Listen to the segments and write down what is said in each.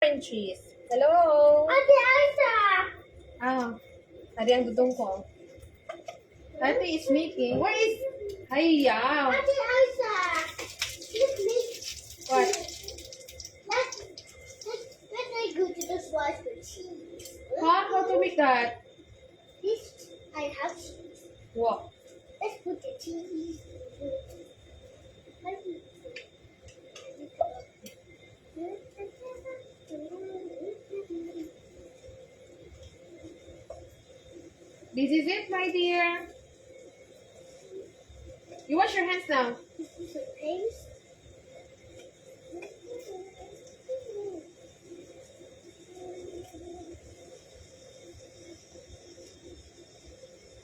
and cheese. Hello? Ate Aisa! Ah, tadi ang dudong ko. Ate is making. Where is... Ay, yeah. Ate Aisa! Let's make... What? Let's I go to the slice for cheese. Huh? How to make that? This, I have cheese. What? Let's put the cheese. This is it, my dear. You wash your hands now. This is a paste.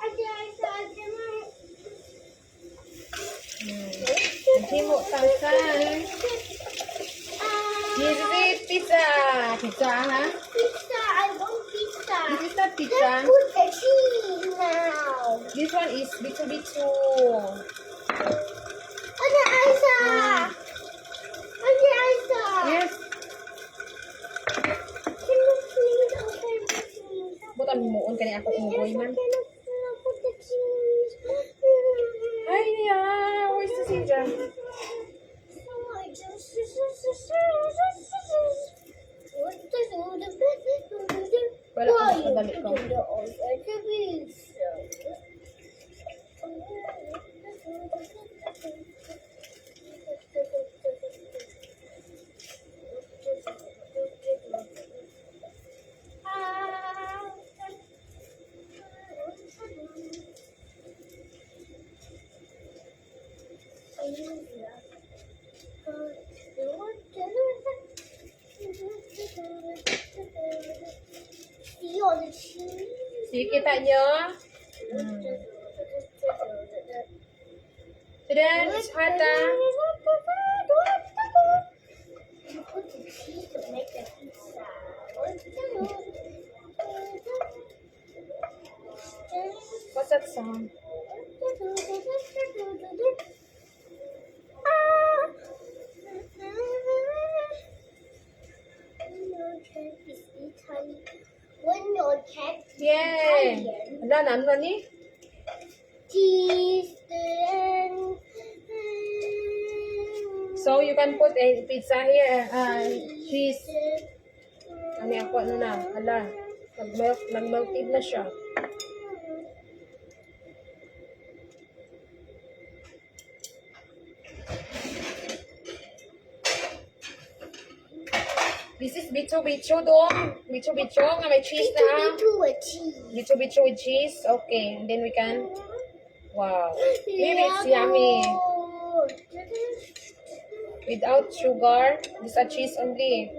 Ate Aisa, Himo tangkal. This is it, pizza. Pizza, huh? Pizza, I want pizza. This is not Let's pizza. put the cheese now. This one is bitu-bitu. Ate Aisa! Ate Aisa! Yes. Can you please open the cheese? Bukan muon kani ako ungoy man. Can you put the cheese? Ay, yeah. Where's the Caesar? Wala Why ko you madali ko. putting the oil at the pizza? See all the cheese? See, kita nyo? Then, it's hot, You put the cheese to make the pizza. What's that song? When your cat is Yay! Italian, Ano na, ano na ni? cheese, So, you can put a pizza here, cheese. Ano ako, ano na? Hala, nag-melted na siya. This is bicho-bicho dong. Bicho-bicho nga may cheese na. to a cheese. Bicho-bicho with cheese. Okay, and then we can... Wow. Maybe it's yummy. Without sugar. Just a cheese only.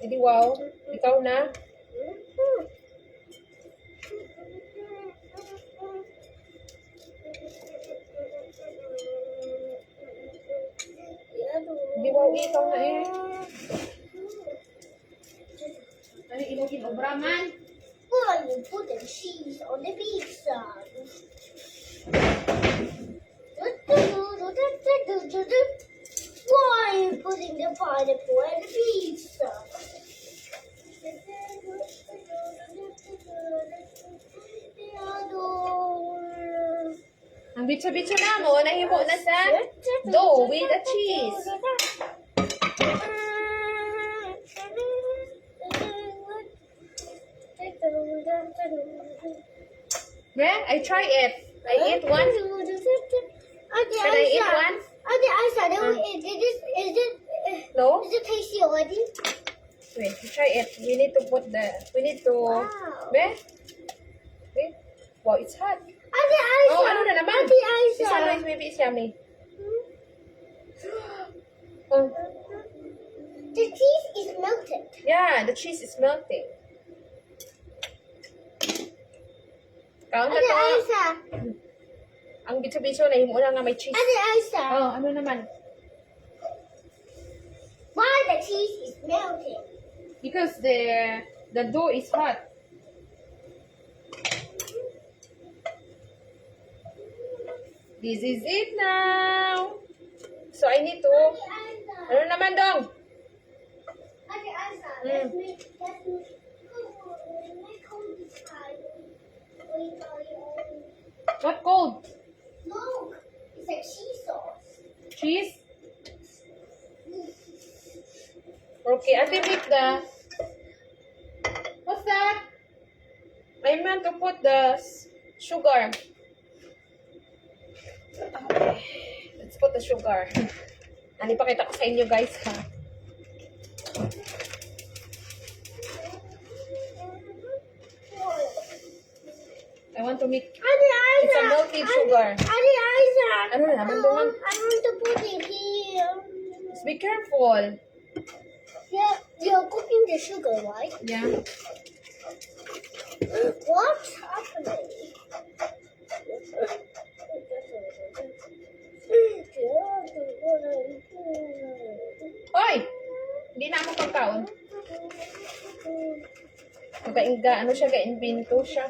Hindi wow. Ikaw na. Hindi wow. Ikaw na eh. Ano ilogin obra man? Why you put the cheese on the pizza? Why are you putting the pineapple on the pizza? Ang bitsa-bitsa na mo, nahimo na sa dough with the cheese. Yeah, I try it. I eat one. Can I eat one? Okay, Aisa, No? is it tasty already? Wait, you try it. We need to put the, we need to, Wow. wait. Wait. Wow, it's hot. Ate Aisa! Oh, ano na naman? Ate Aisa! This one maybe it's yummy. Oh, The cheese is melted. yeah, the cheese is melting. Count na Ate to. Aisa! Ang bitso-bitso na himo na nga may cheese. Ate Aisa! Oh, ano naman? Why the cheese is melting? Because the dough is hot. This is it now. So I need to, Ate Aisa! ano naman dong? Ate Aisa! That's me. That's me. Oh, my cold is high. Wait, What cold? look, it's like cheese sauce. Cheese? Okay, Ate Vic, what's that? I meant to put the sugar. Okay, let's put the sugar. Ano ipakita ko sa inyo guys ha. I want to make it's a melted sugar. Isaac. Ano na, mandungan. I want to put it here. Just be careful. Yeah, you're cooking the sugar, right? Yeah. What's happening? Hoy! Hindi na ako pagkaon. Magkainga, ano siya, ka-invento siya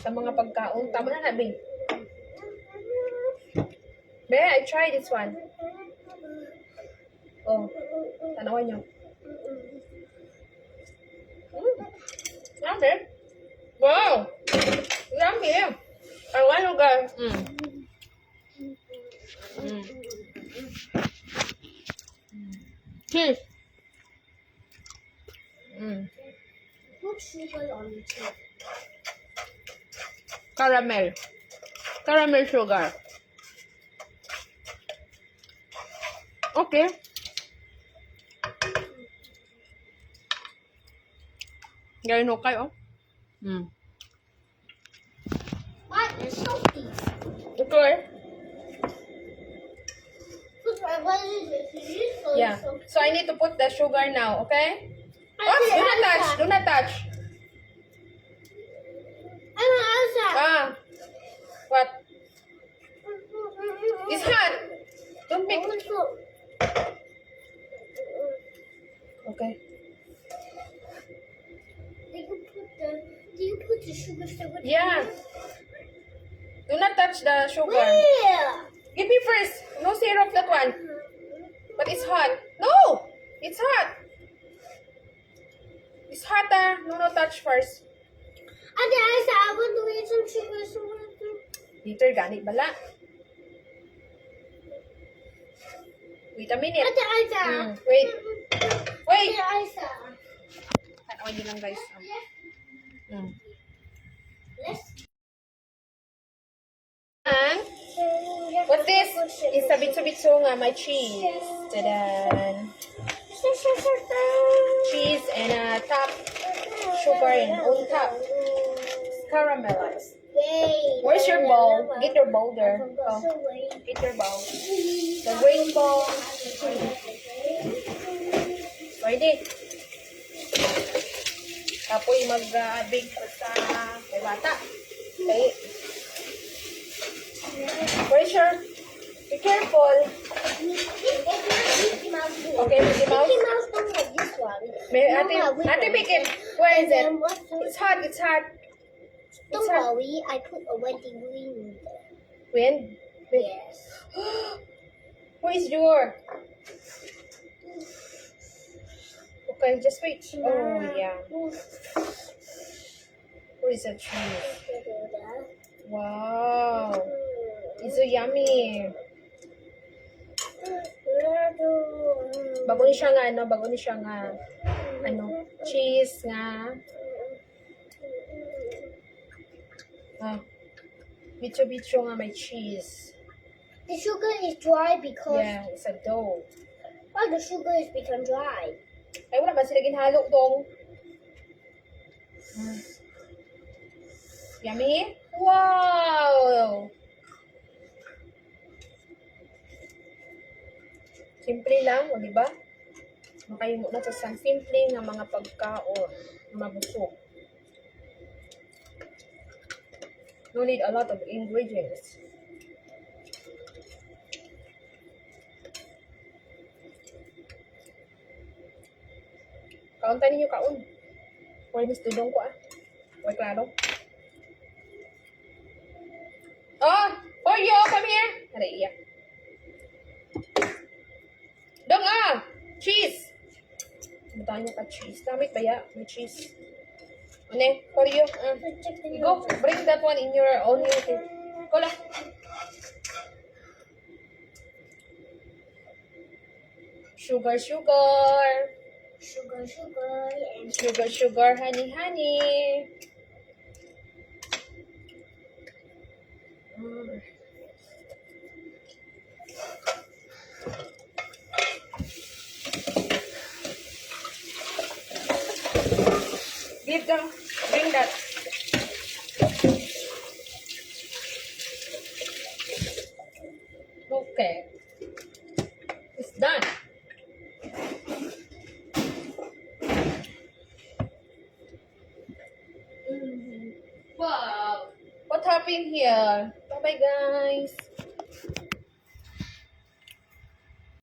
sa mga pagkaon. Tama na na, Bing. Be, I tried this one. Oh, tanawan nyo. Yummy. Wow! Yummy. I want to go. Cheese. Put sugar on the top. Caramel. Caramel sugar. Okay. Gawin ho kayo. What is salty? Okay. What is it? Is it so Yeah. salty? So I need to put the sugar now, okay? I Oh, did do not touch. Isaac. Do not touch. I'm an Isaac. Ah. What? It's hot. Don't pick. Okay. Do you put the sugar still with Yeah. Do not touch the sugar. Where? Give me first. No syrup, that one. But it's hot. No! It's hot. It's hot, ah. No touch first. Ate Isaac, I want to eat some sugar. Dito, gani bala. Wait a minute. Ate Isaac. Wait. Wait. Ate Isaac. Tanawan nyo lang, guys. Let's. And what's this? It's a bitso-bitso nga, my cheese. Ta-da! Cheese and top sugar and on top. Caramelized. Yay. Where's your bowl? Get your bowl there. Oh, Wait. get your bowl. The green bowl. Ready? Apoy mag-big sa may bata. Okay. Where's your... Be careful. Mickey Mouse. Okay, Mickey Mouse. Mickey Mouse don't like this one. May Mama, we ate can- pick it. Where is And then it? what's the- It's hot, it's hot. Don't It's hot. worry, I put a wedding ring there. When? Yes. Where is your? Okay, just wait. Oh, yeah. Where is that cheese? Wow. It's so yummy. Bago ni siya nga, ano, bago ni siya nga, ano, cheese nga. Ah, bicho-bicho nga may cheese. The sugar is dry because Yeah, it's a dough. the sugar is become dry. Ay, wala ba sila ginhalo dong? Yummy? Wow! Simple lang, o diba? Makayimo na sa simple nga mga pagkaon na mabusog. No need a lot of ingredients. Kaunta ninyo kaon. Or Miss Dudong ko ah. Or klaro. Oh! Oreo, come here! Aray, iyak. Dong ah! Cheese! tanya ka cheese. Damit ba ya? May cheese. Ano? For you. You go. Bring that one in your own thing. Kola. Sugar, sugar. Sugar, sugar, and Sugar, sugar, honey, honey. Mm. Give them, bring that. Okay. It's done. Wow. What happened here? Bye-bye, guys.